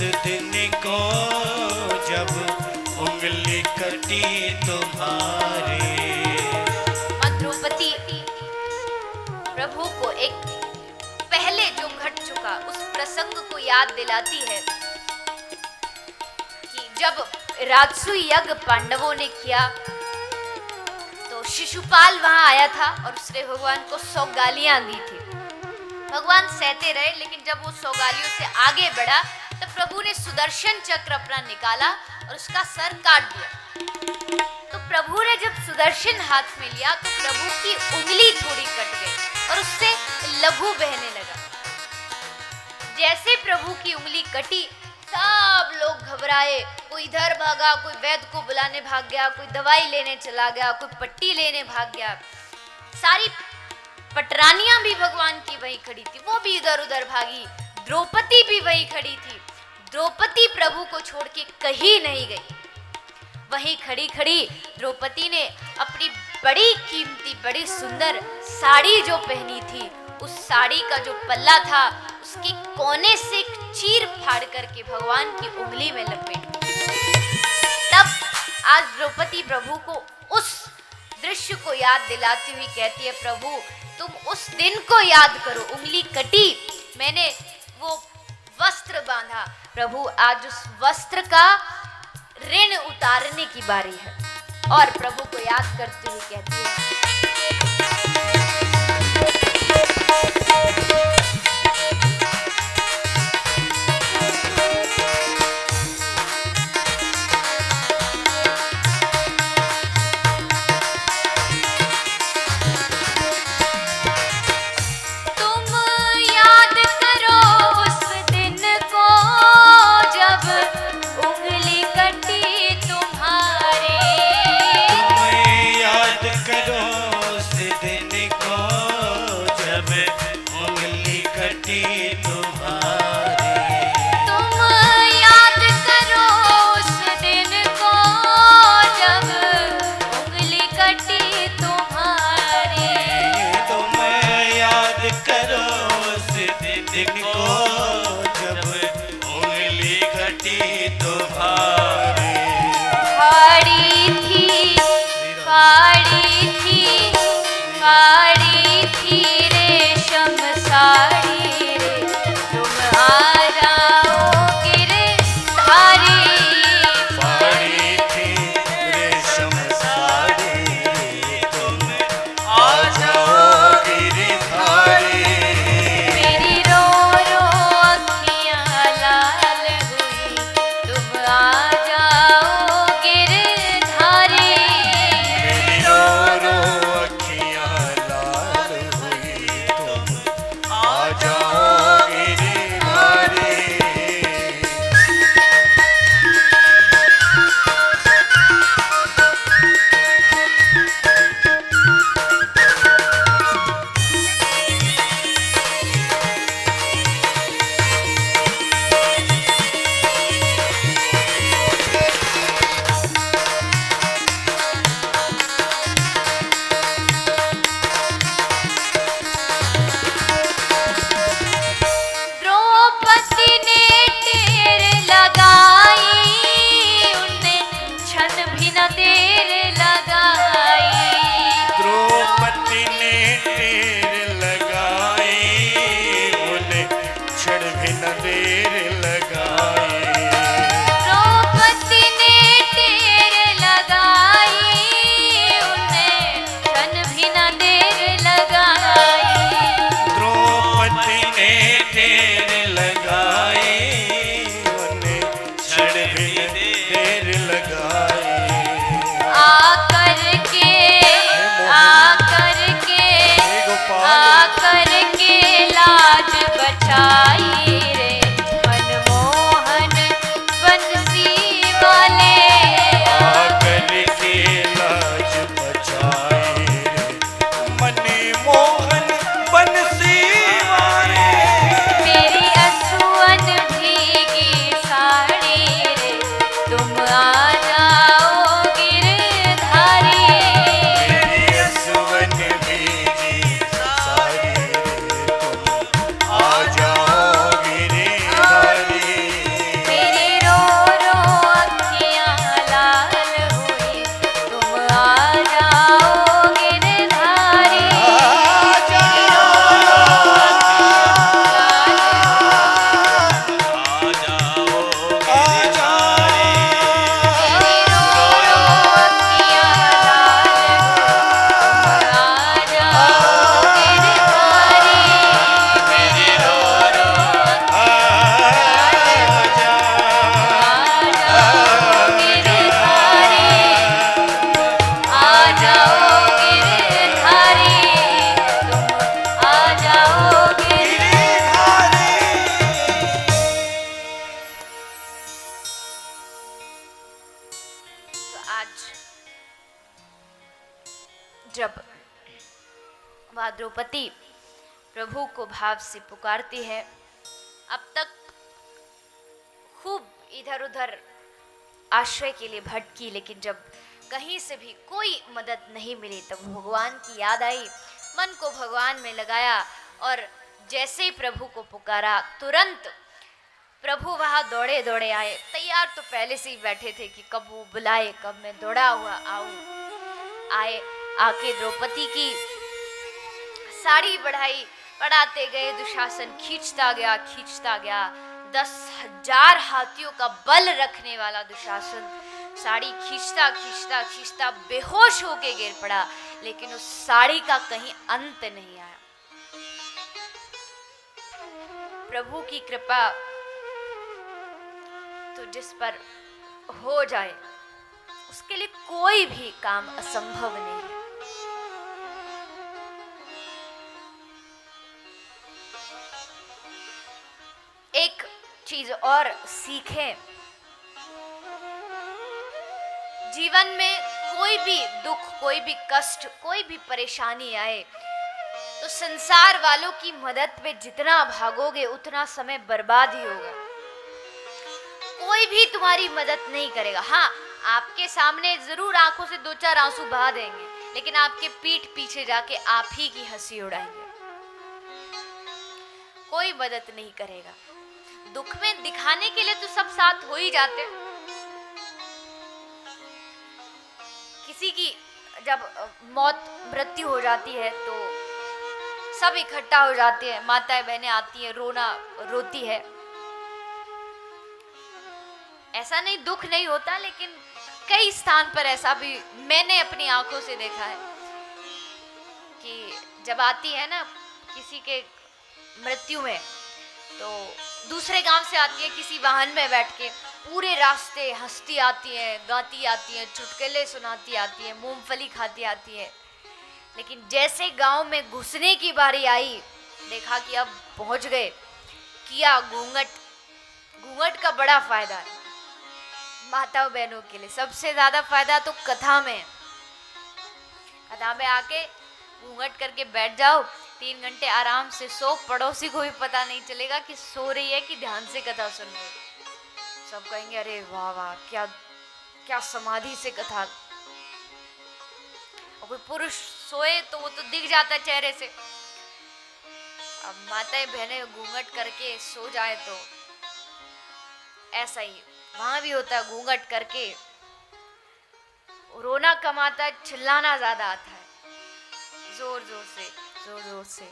दिन को जब उंगली कटी तुम्हारी। मां द्रौपदी प्रभु को एक पहले जो घट चुका उस प्रसंग को याद दिलाती है कि जब राजसूय यज्ञ पांडवों ने किया तो शिशुपाल वहां आया था और उसने भगवान को 100 गालियां दी थी। भगवान सहते रहे, लेकिन जब वो 100 गालियों से आगे बढ़ा तो प्रभु ने सुदर्शन चक्र अपना निकाला और उसका सर काट दिया। तो प्रभु ने जब सुदर्शन हाथ में लिया तो प्रभु की उंगली थोड़ी कट गई और उससे लहू बहने लगा। जैसे प्रभु की उंगली कटी सब लोग घबराए, कोई इधर भागा, कोई वैद्य को बुलाने भाग गया, कोई दवाई लेने चला गया, कोई पट्टी लेने भाग गया। सारी पटरानियां भी भगवान की वहीं खड़ी थी, वो भी इधर उधर भागी। द्रौपदी भी वहीं खड़ी थी। द्रौपदी प्रभु को छोड़ के कहीं नहीं गई। वहीं खड़ी खड़ी द्रौपदी ने अपनी बड़ी कीमती, बड़ी सुंदर साड़ी जो पहनी थी, उस साड़ी का जो पल्ला था उसके कोने से चीर फाड़ करके भगवान की उंगली में लपेट। तब आज द्रौपदी प्रभु को उस दृश्य को याद दिलाती हुई कहती है, प्रभु तुम उस दिन को याद करो, उंगली कटी, मैंने वो वस्त्र बांधा। प्रभु आज उस वस्त्र का ऋण उतारने की बारी है और प्रभु को याद करते हुए कहती है, करो आज जब वह द्रौपदी प्रभु को भाव से पुकारती है, अब तक खूब इधर उधर आश्रय के लिए भटकी, लेकिन जब कहीं से भी कोई मदद नहीं मिली तब भगवान की याद आई, मन को भगवान में लगाया और जैसे ही प्रभु को पुकारा तुरंत प्रभु वहां दौड़े दौड़े आए। तैयार तो पहले से ही बैठे थे कि कब वो बुलाए, कब मैं दौड़ा हुआ आऊं। आए, आके द्रौपदी की साड़ी बढ़ाते गए, दुशासन खींचता गया। 10,000 हाथियों का बल रखने वाला दुशासन साड़ी खींचता बेहोश होके गिर पड़ा, लेकिन उस साड़ी का कहीं अंत नहीं आया। प्रभु की कृपा तो जिस पर हो जाए उसके लिए कोई भी काम असंभव नहीं है। एक चीज और सीखें, जीवन में कोई भी दुख, कोई भी कष्ट, कोई भी परेशानी आए तो संसार वालों की मदद में जितना भागोगे उतना समय बर्बाद ही होगा। कोई भी तुम्हारी मदद नहीं करेगा। हाँ, आपके सामने जरूर आंखों से 2-4 आंसू बहा देंगे, लेकिन आपके पीठ पीछे जाके आप ही की हंसी उड़ाएंगे। कोई मदद नहीं करेगा। दुख में दिखाने के लिए तो सब साथ हो ही जाते। किसी की जब मृत्यु हो जाती है तो सब इकट्ठा हो जाते हैं, माताएं बहनें आती हैं, रोती है। ऐसा नहीं दुख नहीं होता, लेकिन कई स्थान पर ऐसा भी मैंने अपनी आंखों से देखा है कि जब आती है ना किसी के मृत्यु में, तो दूसरे गांव से आती है किसी वाहन में बैठ के, पूरे रास्ते हंसती आती है, गाती आती है, चुटकुले सुनाती आती है, मूंगफली खाती आती है। लेकिन जैसे गांव में घुसने की बारी आई, देखा कि अब पहुंच गए, किया घूंघट का बड़ा फायदा है माताओं बहनों के लिए। सबसे ज्यादा फायदा तो कथा में आके घूंघट करके बैठ जाओ, 3 घंटे आराम से सो, पड़ोसी को भी पता नहीं चलेगा कि सो रही है कि ध्यान से कथा सुन रही है। सब कहेंगे अरे वाह वाह, क्या समाधि से कथा। और कोई पुरुष सोए तो वो तो दिख जाता है चेहरे से। अब माताएं बहनें घूंघट करके सो जाए तो ऐसा ही वहां भी होता है, घूंघट करके रोना कम आता है, चिल्लाना ज्यादा आता है, जोर जोर से।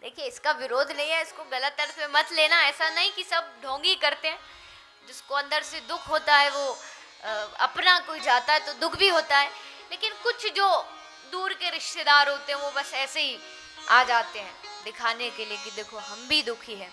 देखिए, इसका विरोध नहीं है, इसको गलत अर्थ में मत लेना। ऐसा नहीं कि सब ढोंगी करते हैं। जिसको अंदर से दुख होता है वो अपना कोई जाता है तो दुख भी होता है, लेकिन कुछ जो दूर के रिश्तेदार होते हैं वो बस ऐसे ही आ जाते हैं दिखाने के लिए कि देखो हम भी दुखी हैं।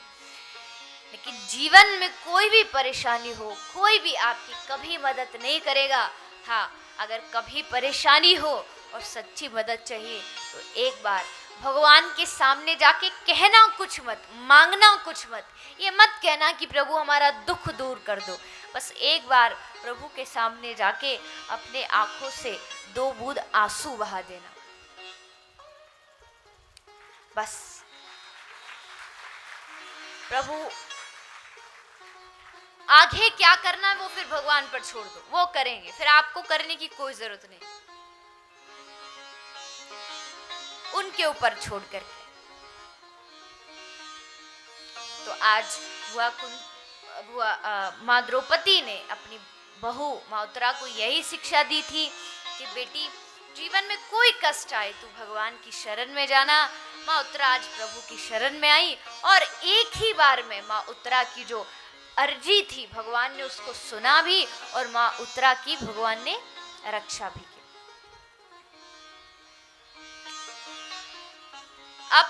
लेकिन जीवन में कोई भी परेशानी हो, कोई भी आपकी कभी मदद नहीं करेगा। हाँ, अगर कभी परेशानी हो और सच्ची मदद चाहिए तो एक बार भगवान के सामने जाके कहना कुछ मत, मांगना कुछ मत। ये मत कहना कि प्रभु हमारा दुख दूर कर दो। बस एक बार प्रभु के सामने जाके अपने आंखों से 2 बूंद आंसू बहा देना, बस। प्रभु आगे क्या करना है वो फिर भगवान पर छोड़ दो, वो करेंगे, फिर आपको करने की कोई जरूरत नहीं, उनके ऊपर छोड़ करके। तो आज माँ द्रौपदी ने अपनी बहू माँ उत्तरा को यही शिक्षा दी थी कि बेटी, जीवन में कोई कष्ट आए तो भगवान की शरण में जाना। माँ उत्तरा आज प्रभु की शरण में आई और एक ही बार में माँ उत्तरा की जो अर्जी थी भगवान ने उसको सुना भी और माँ उत्तरा की भगवान ने रक्षा भी की। अब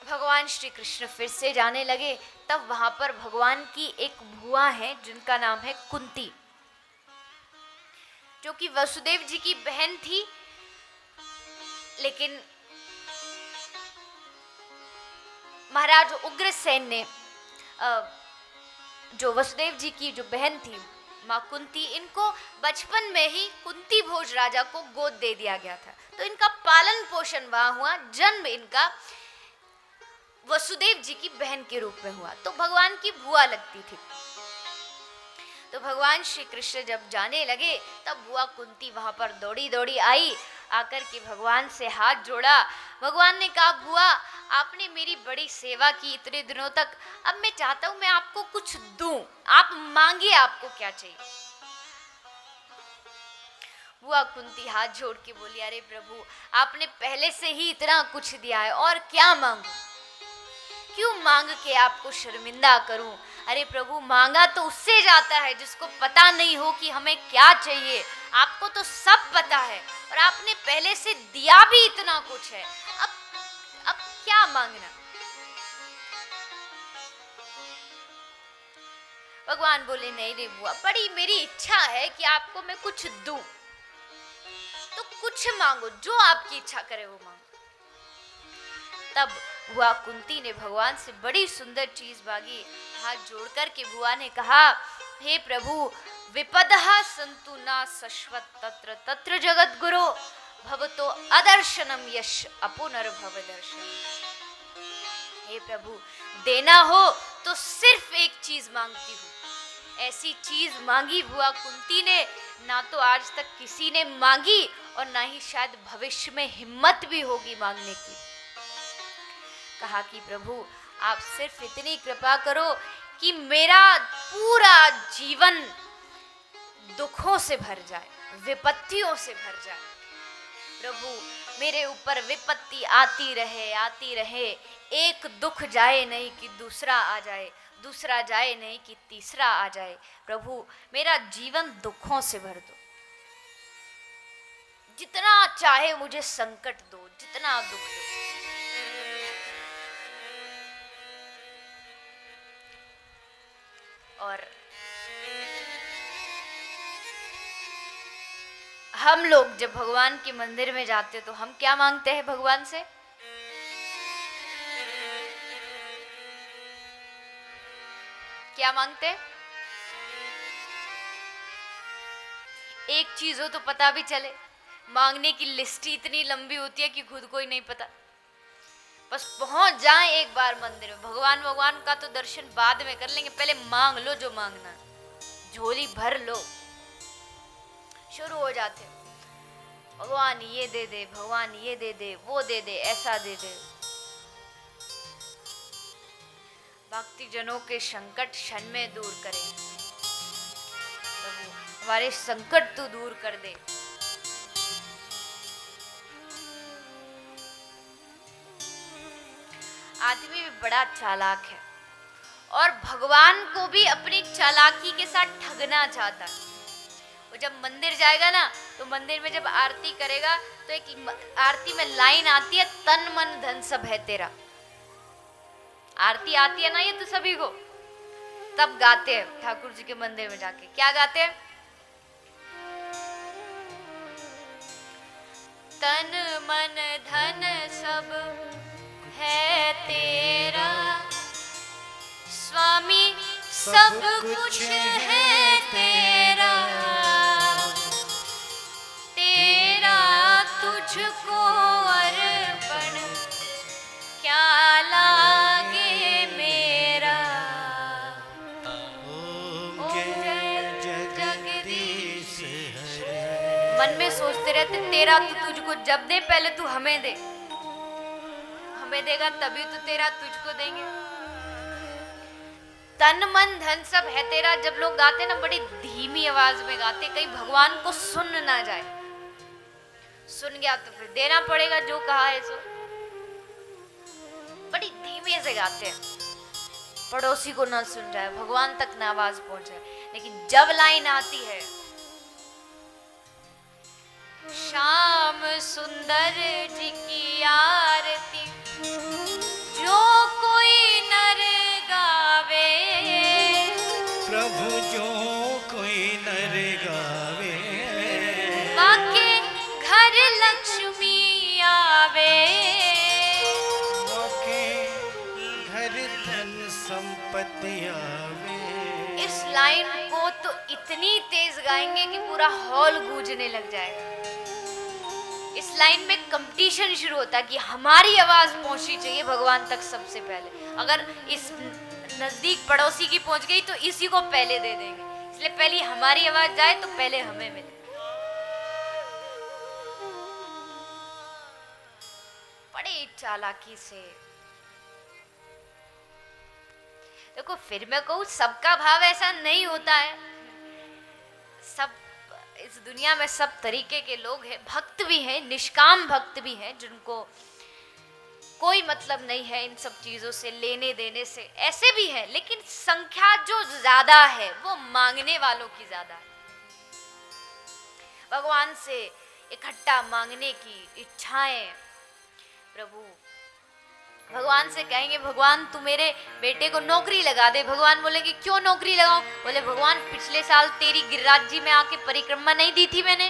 भगवान श्री कृष्ण फिर से जाने लगे, तब वहां पर भगवान की एक बुआ है जिनका नाम है कुंती, जो कि वसुदेव जी की बहन थी। लेकिन महाराज उग्रसेन ने जो वसुदेव जी की जो बहन थी माँ कुंती, इनको बचपन में ही कुंती भोज राजा को गोद दे दिया गया था, तो इनका पालन पोषण वहां हुआ। जन्म इनका वसुदेव जी की बहन के रूप में हुआ, तो भगवान की बुआ लगती थी। तो भगवान श्री कृष्ण जब जाने लगे तब बुआ कुंती वहां पर दौड़ी दौड़ी आई, आकर के भगवान से हाथ जोड़ा। भगवान ने कहा, बुआ आपने मेरी बड़ी सेवा की इतने दिनों तक, अब मैं चाहता हूं मैं आपको कुछ दूं, आप मांगिए आपको क्या चाहिए। बुआ कुंती हाथ जोड़ के बोली, अरे प्रभु आपने पहले से ही इतना कुछ दिया है और क्या मांगू, क्यों मांग के आपको शर्मिंदा करूं। अरे प्रभु मांगा तो उससे जाता है जिसको पता नहीं हो कि हमें क्या चाहिए, आपको तो सब पता है और आपने पहले से दिया भी इतना कुछ है, अब क्या मांगना। भगवान बोले, नहीं रे बुआ, बड़ी मेरी इच्छा है कि आपको मैं कुछ दूं, तो कुछ मांगो, जो आपकी इच्छा करे वो मांगो। तब बुआ कुंती ने भगवान से बड़ी सुंदर चीज मांगी। हाथ जोड़कर के बुआ ने कहा, हे प्रभु विपदः सन्तु न शश्वत तत्र तत्र जगत गुरो भवतो अदर्शनम यश अपुनर्भव दर्शन। हे प्रभु देना हो तो सिर्फ एक चीज मांगती हूँ। ऐसी चीज मांगी बुआ कुंती ने, ना तो आज तक किसी ने मांगी और ना ही शायद भविष्य में हिम्मत भी होगी मांगने की। कहा कि प्रभु आप सिर्फ इतनी कृपा करो कि मेरा पूरा जीवन दुखों से भर जाए, विपत्तियों से भर जाए। प्रभु मेरे ऊपर विपत्ति आती रहे, एक दुख जाए नहीं कि दूसरा आ जाए, दूसरा जाए नहीं कि तीसरा आ जाए। प्रभु मेरा जीवन दुखों से भर दो, जितना चाहे मुझे संकट दो, जितना दुख दो। और हम लोग जब भगवान के मंदिर में जाते तो हम क्या मांगते हैं भगवान से? क्या मांगते हैं? एक चीज हो तो पता भी चले, मांगने की लिस्ट ही इतनी लंबी होती है कि खुद को ही नहीं पता। बस पहुंच जाएं एक बार मंदिर में, भगवान का तो दर्शन बाद में कर लेंगे, पहले मांग लो जो मांगना, झोली भर लो। शुरू हो जाते, भगवान ये दे दे, भगवान ये दे दे, वो दे दे, ऐसा दे दे। भक्ति जनों के संकट क्षण में दूर करे प्रभु, हमारे संकट तू दूर कर दे। आदमी भी बड़ा चालाक है और भगवान को भी अपनी चालाकी के साथ ठगना चाहता है। वो जब मंदिर जाएगा ना, तो मंदिर में जब आरती करेगा तो एक आरती में लाइन आती है, तन मन धन सब है तेरा। आरती आती है ना ये तो सभी को, तब गाते हैं ठाकुर जी के मंदिर में जाके। क्या गाते हैं? तन मन धन सब है तेरा, स्वामी सब कुछ है तेरा, तेरा तुझको अर्पण क्या लागे मेरा। ओम जय जगदीश हरे। मन में सोचते रहते, तेरा तो तुझको जब दे, पहले तू हमें दे, हमें देगा तभी तो तेरा तुझको देंगे। तन मन धन सब है तेरा जब लोग गाते ना, बड़ी धीमी आवाज में गाते, कहीं भगवान को सुन ना जाए। सुन गया तो फिर देना पड़ेगा जो कहा है सो। बड़ी धीमे से गाते हैं, पड़ोसी को ना सुन जाए, भगवान तक ना आवाज पहुंचे। लेकिन जब लाइन आती है, श्याम सुंदर जी की आरती जो कोई नर गावे, प्रभु जो कोई नर गावे, माँ के घर लक्ष्मी आवे, माँ के घर धन संपत्ति आवे। इस लाइन को तो इतनी तेज गाएंगे कि पूरा हॉल गूंजने लग जाएगा। इस लाइन में कंपटीशन शुरू होता है कि हमारी आवाज पहुंचनी चाहिए भगवान तक सबसे पहले। अगर इस नजदीक पड़ोसी की पहुंच गई तो इसी को पहले दे देंगे, इसलिए पहले हमारी आवाज जाए तो पहले हमें मिले। बड़ी चालाकी से देखो, फिर मैं कहूँ सबका भाव ऐसा नहीं होता है। सब इस दुनिया में सब तरीके के लोग हैं, भक्त भी हैं, निष्काम भक्त भी हैं, जिनको कोई मतलब नहीं है इन सब चीजों से, लेने देने से, ऐसे भी हैं। लेकिन संख्या जो ज्यादा है वो मांगने वालों की ज्यादा है। भगवान से इकट्ठा मांगने की इच्छाएं, प्रभु भगवान से कहेंगे भगवान तू मेरे बेटे को नौकरी लगा दे। भगवान बोलेंगे क्यों नौकरी लगाऊं? बोले भगवान पिछले साल तेरी गिरिराज जी में आके परिक्रमा नहीं दी थी मैंने।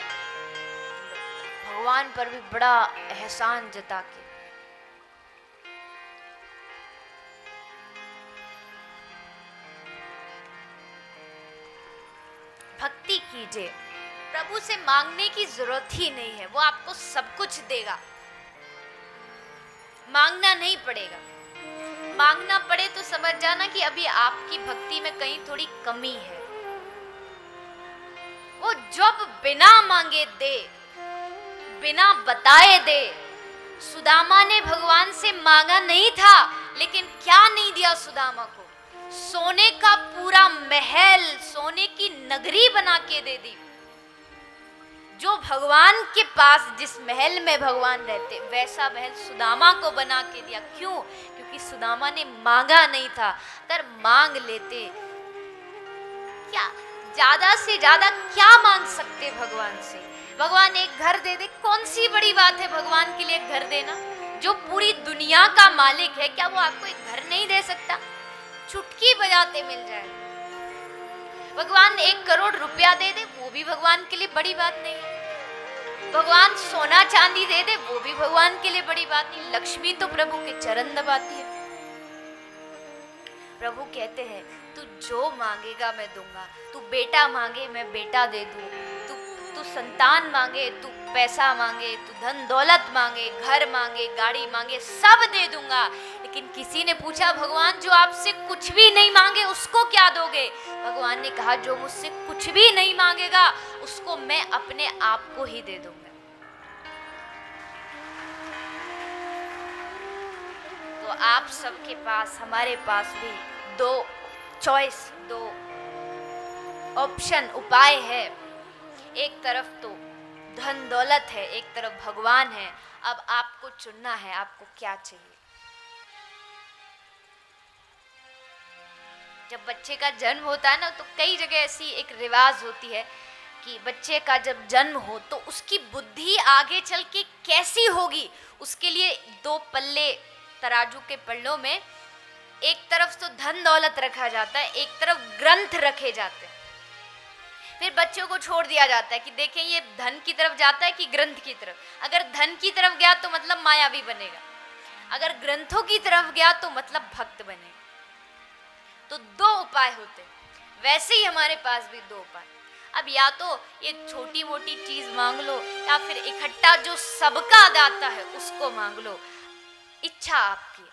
भगवान पर भी बड़ा एहसान जता के भक्ति कीजिए। प्रभु से मांगने की जरूरत ही नहीं है, वो आपको सब कुछ देगा। मांगना नहीं पड़ेगा। मांगना पड़े तो समझ जाना कि अभी आपकी भक्ति में कहीं थोड़ी कमी है। वो जब बिना मांगे दे, बिना बताए दे। सुदामा ने भगवान से मांगा नहीं था, लेकिन क्या नहीं दिया सुदामा को? सोने का पूरा महल, सोने की नगरी बना के दे दी। जो भगवान के पास जिस महल में भगवान रहते, वैसा महल सुदामा को बना के दिया। क्यों? क्योंकि सुदामा ने मांगा नहीं था। अगर मांग लेते, क्या ज्यादा से ज्यादा क्या मांग सकते भगवान से? भगवान एक घर दे दे, कौन सी बड़ी बात है भगवान के लिए घर देना? जो पूरी दुनिया का मालिक है, क्या वो आपको एक घर नहीं दे सकता? चुटकी बजाते मिल जाए। भगवान 1 करोड़ रुपया दे दे, वो भी भगवान के लिए बड़ी बात नहीं है। भगवान सोना चांदी दे दे, वो भी भगवान के लिए बड़ी बात नहीं। लक्ष्मी तो प्रभु के चरण दबाती है। प्रभु कहते हैं तू जो मांगेगा मैं दूंगा। तू बेटा मांगे मैं बेटा दे दूं। तू संतान मांगे, तू पैसा मांगे, तू धन दौलत मांगे, घर मांगे, गाड़ी मांगे, सब दे दूंगा। लेकिन किसी ने पूछा भगवान जो आपसे कुछ भी नहीं मांगे उसको क्या दोगे? भगवान ने कहा जो मुझसे कुछ भी नहीं मांगेगा उसको मैं अपने आप को ही दे दूंगा। तो आप सबके पास, हमारे पास भी 2 चॉइस, 2 ऑप्शन, उपाय है। एक तरफ तो धन दौलत है, एक तरफ भगवान है। अब आपको चुनना है आपको क्या चाहिए। जब बच्चे का जन्म होता है ना, तो कई जगह ऐसी एक रिवाज होती है कि बच्चे का जब जन्म हो तो उसकी बुद्धि आगे चल के कैसी होगी, उसके लिए 2 पल्ले, तराजू के पल्लों में एक तरफ तो धन दौलत रखा जाता है, एक तरफ ग्रंथ रखे जाते हैं। फिर बच्चों को छोड़ दिया जाता है कि देखें ये धन की तरफ जाता है कि ग्रंथ की तरफ। अगर धन की तरफ गया तो मतलब मायावी बनेगा, अगर ग्रंथों की तरफ गया तो मतलब भक्त बनेगा। तो 2 उपाय होते हैं। वैसे ही हमारे पास भी 2 उपाय। अब या तो ये छोटी मोटी चीज मांग लो, या फिर इकट्ठा जो सबका दाता है उसको मांग लो। इच्छा आपकी।